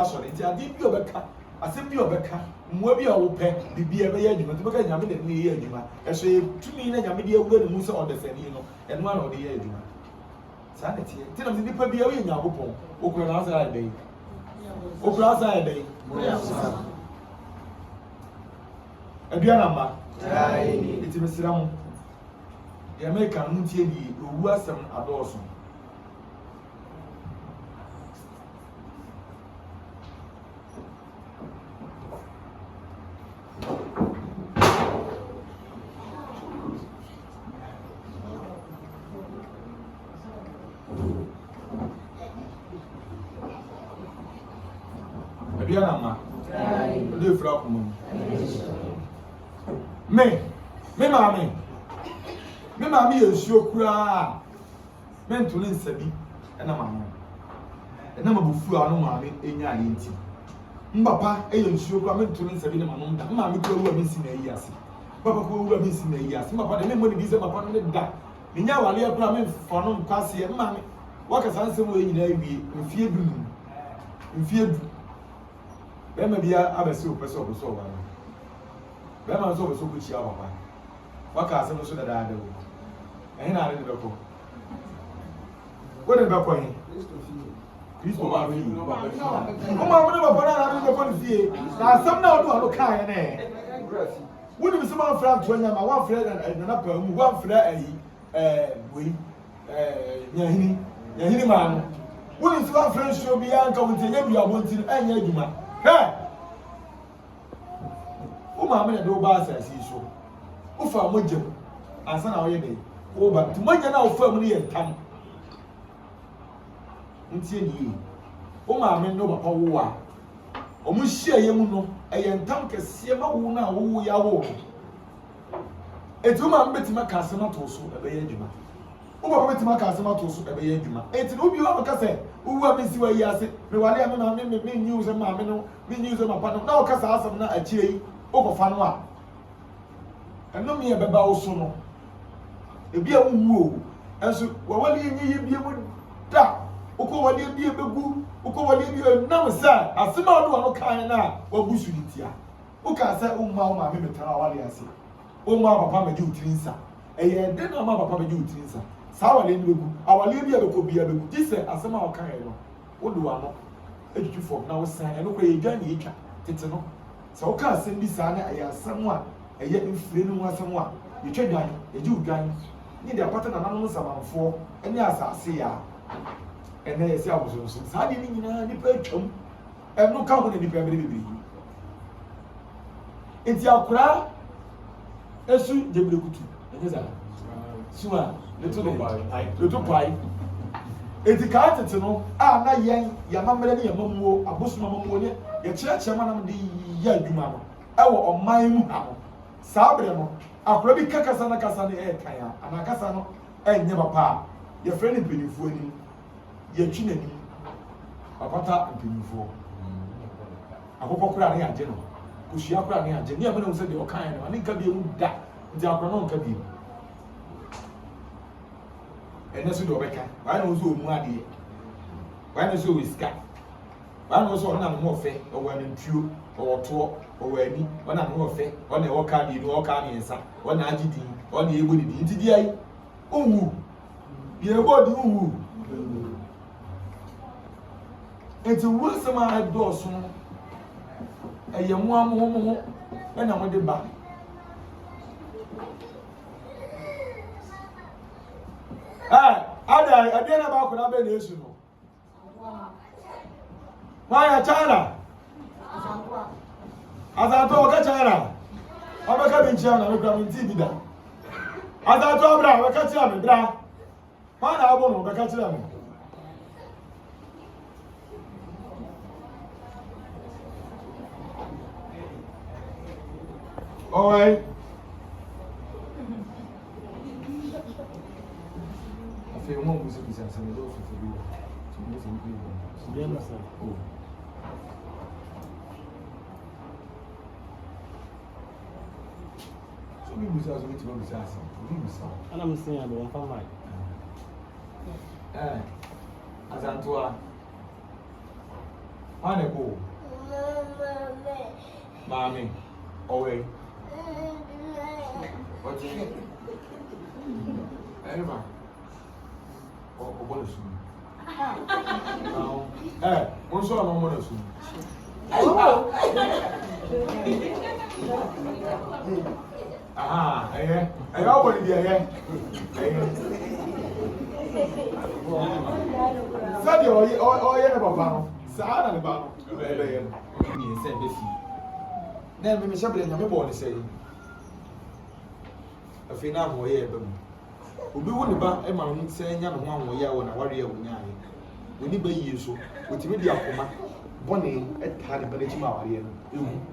sorry, it's a deep Yobeka, a simple Yobeka, Mobi or Pen, the beer by Edgement, to make a Yamin near Edgement, and say 2 million Yamidia will Musa on the Senino, and 1 of the Edgement. Sanity, tell them the people be in Yabupo, Oklahoma Day. Oklahoma Day. Abianama, it is Mr. The American Muntie, who was some adorson. Abianama, live from me, mammy, is your cry. Men to lin sabi, and a mamma. A number of fool, no mammy, in your inti. Papa, a young show coming to lin sabi, mamma, mammy, who are missing a year. Papa, who are missing a year. Papa, the memory is upon the dark. In your earlier plumbing for no passy, and mammy, what a handsome way in a be in fear bloom. In fear. There may be a super so. There was always so good. What can I say that I do? And I didn't go. What about going? Christo, I'm going to see. Now, some now do a look kind. Wouldn't be someone from 20, my one friend and upper one friend, Yahini man. Wouldn't some friends show me uncle with the name you are wanting and Yaduma? Hey! Mamma do bas as he so. Ufa mojam, and son away day. Oh, but to my now family and tongue. Until ye. Oh, mamma no papa war. O mushia yemuno, a young tank as Siema Wuna, who ya war. A 2 man bet my castle to so a bayajuma. Who bet my castle to so a bayajuma. It's no you have a cassette. Who are missing where you are saying, no, I am me news and mamma, me news of my partner. Now, Casa, a cheery. Over Fanwa. And no me about also no. A beer woo, and so while you be able to da, Oko will be a boo, Oko will be a number, sir. As some other no kind now, or Bushitia. Oka said, oh, mamma, maybe Tawali, I say. Oh, mamma, papa, do tinsa. A year, then mamma, papa, do tinsa. Sour Lindu, our Libya could be a boo. This as some other kind. What do I know? Education for now, sir, and okay, Johnny, Titano. So can't send this son, I am someone, a yet in Flynn someone. You trade gun, a Jew gun, need a pattern anonymous among 4, and yes, I see ya. And there is I was also signing in any perchum, and no company in the family. It's your cry, a suit, the blue two, and is that? Sua, little pie. It's a cat to know, not young, your mamma, your mamma, a bush mamma, your church, a man of the Yaduma. I will on my mum. Sabremo, a probably Kakasana Casani air kaya, and a Casano, and never pa. Your friend in Pinifuni, your chinny, a pata and Pinifo. A Hopocrania general, Kushiakrania, Jenny, said your kind, and it can be that, the Apronon can be. And that's what Rebecca. Why not so muddy? Why not so whisker? Why not so more fair, or when in two, or talk, or any, when I'm more fair, when I walk out, you walk out in some, when I did, when you would into the eye. Oh, you're what you. It's a worse than my door soon. A young one, and I'm on the back. I didn't about Kunabe Nation. Why, China? As I told China, I'm coming China, I'm coming TV. As I told Bra, I'm catching Bra. Why I won't catch them? All right. Eu não uso isso, essa me deu o futuro. Sobre o museu, gente vai usar assim. Eu não sei, eu não falo mais. Asante. Ane ko. Mami. Owe. What's it? Eva. Oh, what is it? One sort of one is aha, I already there. Said you all Sada the battle. He said, then we shall be in the morning saying, a final way. We wouldn't about a man saying, young one way out on a warrior with Nkae. We need by you so, with media coma, Bonnie at Harry Benjamin.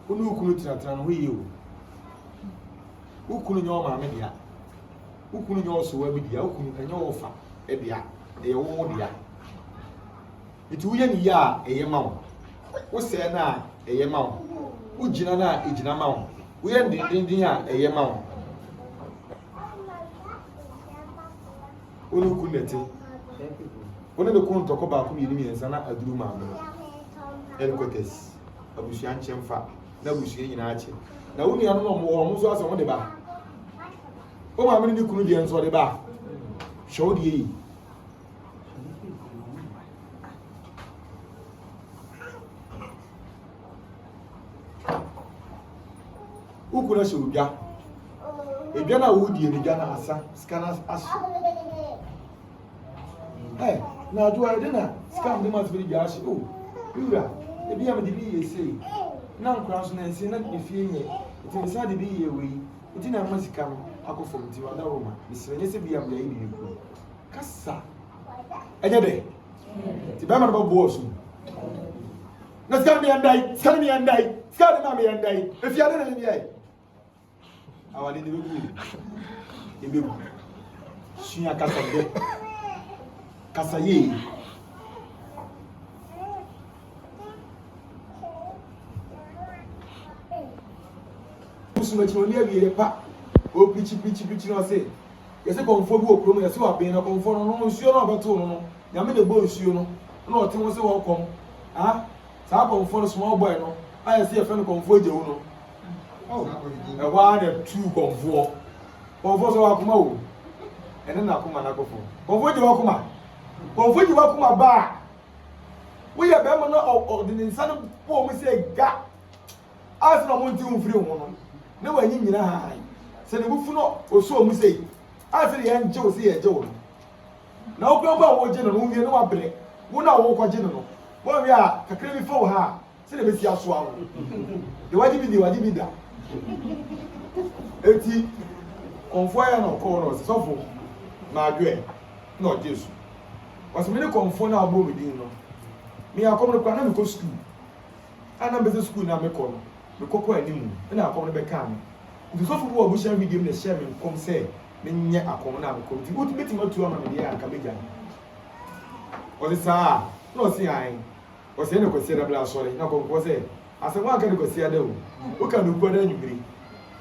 Who couldn't tran we you? Who couldn't your mamma? Who couldn't also wear with the outcome and your offer? Edia, a old ya. It will ya a yamau. Who say na a yamau? Who jinana is jamau? We are the India a yamau. Who couldn't it? One of the couldn't talk about community and a drew mamma. Eloquates, a Bushian Chemfa. Na bushie nyina ache na woni anu no mo mo so aso de ba o ma meni kunu de enso de ba show de yi ukuna she obia ebia na wo die ni bia na asa scanner aso na do I na scam de ma tbiri bia aso o yura ebia me de bi yesi na nkran so na nsi na efie nye ti nsa de bi ye we ti na masika no akofo ti wada roma misrenye se bia mda yi ni ku kasa enye de ti ba ma do bo so na ska mi andai ska de ma mi andai efia de na ni ai awale de bi ebe suya kasa ye Machine only pa o pichi no say yesi konfo bi okro mu yesi wa ben na konfo no nsuo no obeto no nyame de bo nsuo no na ote won se wo kom sa konfo no small boy no ayesi e fe no konfo jewu no e wa na two konfo so wa kuma o ene na kuma na kofo konfo je wa kuma ba we ya be mo na o de nsa no po mu se ga as na mo nti unfiri ho no ne wa nyi nyina ha se ne bufu no oso mu sei afiri ya nje o se ye je wo na o gba wo je no no wie no wa bre wo na wo ko je no wo wi a kakra bi fo ha se ne be si aso awo de waji bi da eti konfo ya no ko no se sofo na adwe no jesu was me ne konfo na abo mi din no me akomo kwa na me ko school ana be school na me ko no me kokko animu na akomo be ka me nti sofo wo abushia video na share me kom say me nye akomo na me ko nti wo beti matu ama me dia aka meja o se sa no si ai o se ne ko se da bla sori na ko say ase wa aka ne ko se ada o o ka no kwada nyumiri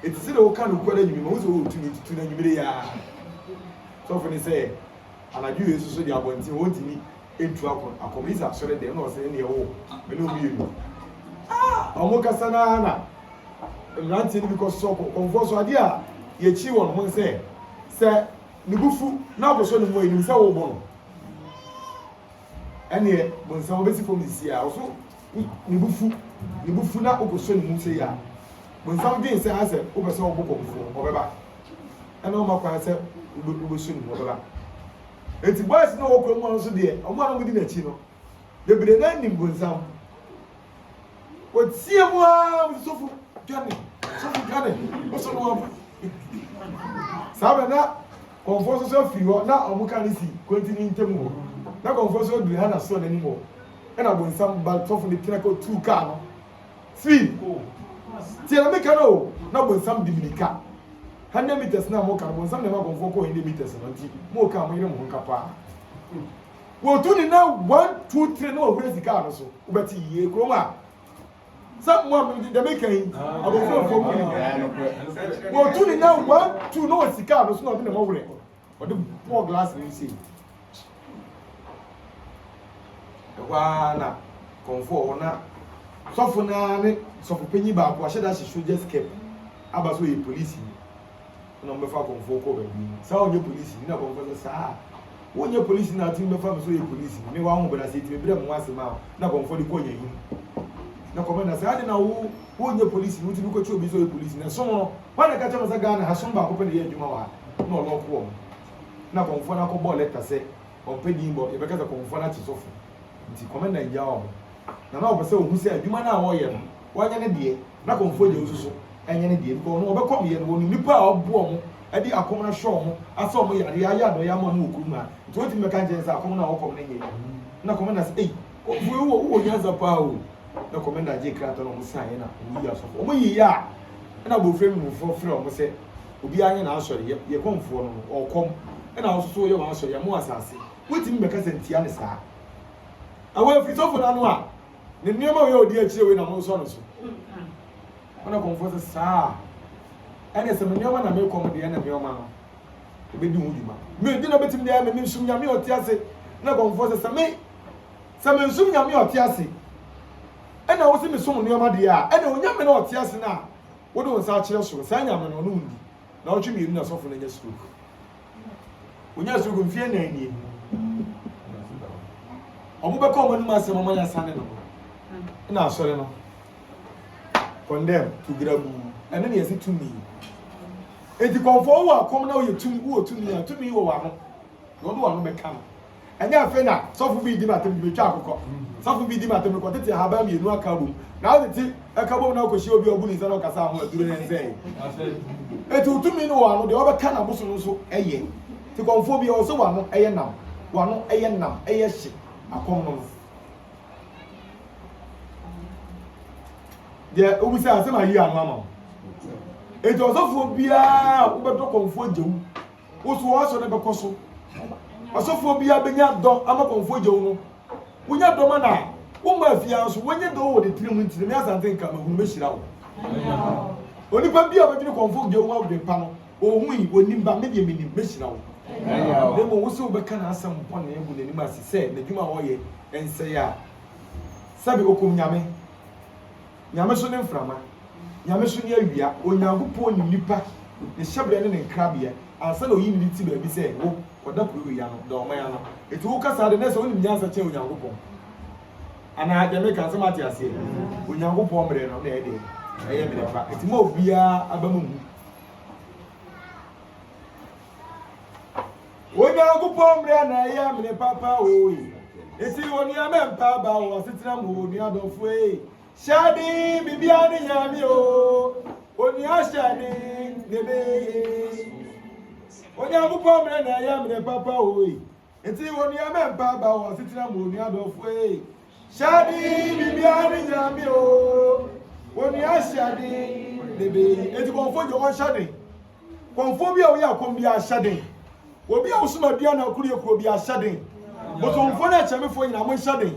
eti se o ka no kwada nyumiri mo so o tu na nyumiri ya sofo ni say anaju yesu so di abonti won tini etu akomo isa sori de na o se ne wo me no bi elu omo kasana na mranti ni because so konfo so ade a ye chi won mo se ni bufu na bo so ni mo ni se wo bo no ene bo nsa wo besi fom disi a so ni bufu na o bo so ni mo se ya bo nsa wo din se ase o be so wo bo konfo o be ba ene o makwa se o bo so ni mo be ba enti boys na wo kro mo so de o mo no di na chi no de bire na ni bo nsa o tie mo a sofu gane o so no sabe na konfo so fi ho na o mo kan si continue ntemu ho na konfo so du ha na so na ni mo e na bo nsam ba sofu ni kina ko 2 car no fi tie na me kan o na bo nsam dibilika 100 meters na mo kan bo nsam na ma konfo ko 100 meters no ti mo ka mo yire mo nkapa wo tu ni na 1 2 3 na o hwe sika no so wo beti ye kroma Some woman did the making. I was so for me. Well, 2 now, 1, 2, no, it's the car, was not in the moment. But the poor glass, you see. Wana, comfort, na. So for now, so for penny back, I said that she should just keep. About so police. Number 5 comfort cover. So your police, you know, comfort, sir. When your police in our team, the family, so your police. Me one, but I say to me, once a month, not comfort the coin. Na komanda say ade na wo nye police no ti bi ko chobi so e police na so no wa na ka chama sa Ghana ha so ba ko pe na ye adwuma wa na o lo ko na konfo na ko ball letter say on pe din bo e be ka sa konfo na ti sofo nti komanda nja o na o be say o hu say adwuma na wo ye no wa nya ne de na konfo je osuso enye ne de ko no o be kom ye no wo nipa a obo mo adi akom na hwo mo asa o mo ya ya do ya mo mu okuruma nti o ti me ka nje say akom na wo kom na ye na komanda say o wo nyaza pa o na komanda je krato no musa ye na oyi asofo o moyi ya na bo frame mu fo frɛ o mo se obi anye na asɔre ye komfo no o kom na o so ye wa asɔre ya mo asase wetin me ka sentia ne saa awa fi sofo na no a ne nneɛma we odi akire we na mo so no so ona komfo se saa ene se me nneɛma na me kom de na nneɛma no ebedi hu djuma me di na betim de me nsum nyame oti ase na komfo se me nsum nyame oti ase ena wo se me som nneɛma de a ena onya me na oti ase na wo de wo sa akire so sa nyame no no ndi na wo twi me na sofo na nya stroke onya stroke mfie na ani omo be ko mo numa se mo manya sane no na asɔre no condemn to grabu ene ne yesi tumi enti konfo wo akom na wo ye tumi wo tumi a tumi wo wa no no do wa no be ka no enya afa na sofo bi di matem bi twa akokɔ sofo bi di matem ko tete haba mi enu aka bom na wo tete aka bom na ko hye obi obu ni se no kasa ho aduru ne nse enti tumi no wa no de wo be ka na boso no so eye ti konfo bi o so wa no eye nam wa no eye nam eye hye akom no de obu se asem ayi anu ama enti osofo bia wo be do konfo jewu wo so wo so ne be koso asofo bia benya do ama konfo jewu no wonya do ma na wo ma afia so wonya do wo de tirim ntire me Asante Nkae mahunu me hira wo onipa bia bedwene konfo jewu wa de pa no ohun onimba me de menim me hira wo demo wo so be kana asem pon na ebu nanim asise na dwuma wo ye ense ya sabe okum nyame so ne mframa nyame so ne awia onyankopon ni nipa ne hyebre ne nkrabia ansa na oyi ni ti ba bi se wo koda kuru ya no da o ya no eti wo kasa de nese oni nyansa che onyankopon ana de me kan se mate ase onyankopon mre no na e de eye mre fa eti ma obia abamu onyankopon mre na eye mre papa oyi eti oni amempa ba wo asitira mu oni adofo Shadi bibiani nyami o oni ashadi nebe oni agupo mre na ya mre papa oyi enti oni amempa ba wo sitira mu oni adofo shadi bibiani nyami o oni ashadi nebe enti konfo jo won shadi konfo bia wo ya kom bia shadi obi a wo suma bia na kuru ekuro bia shadi bo konfo na chemefo nyina mo shadi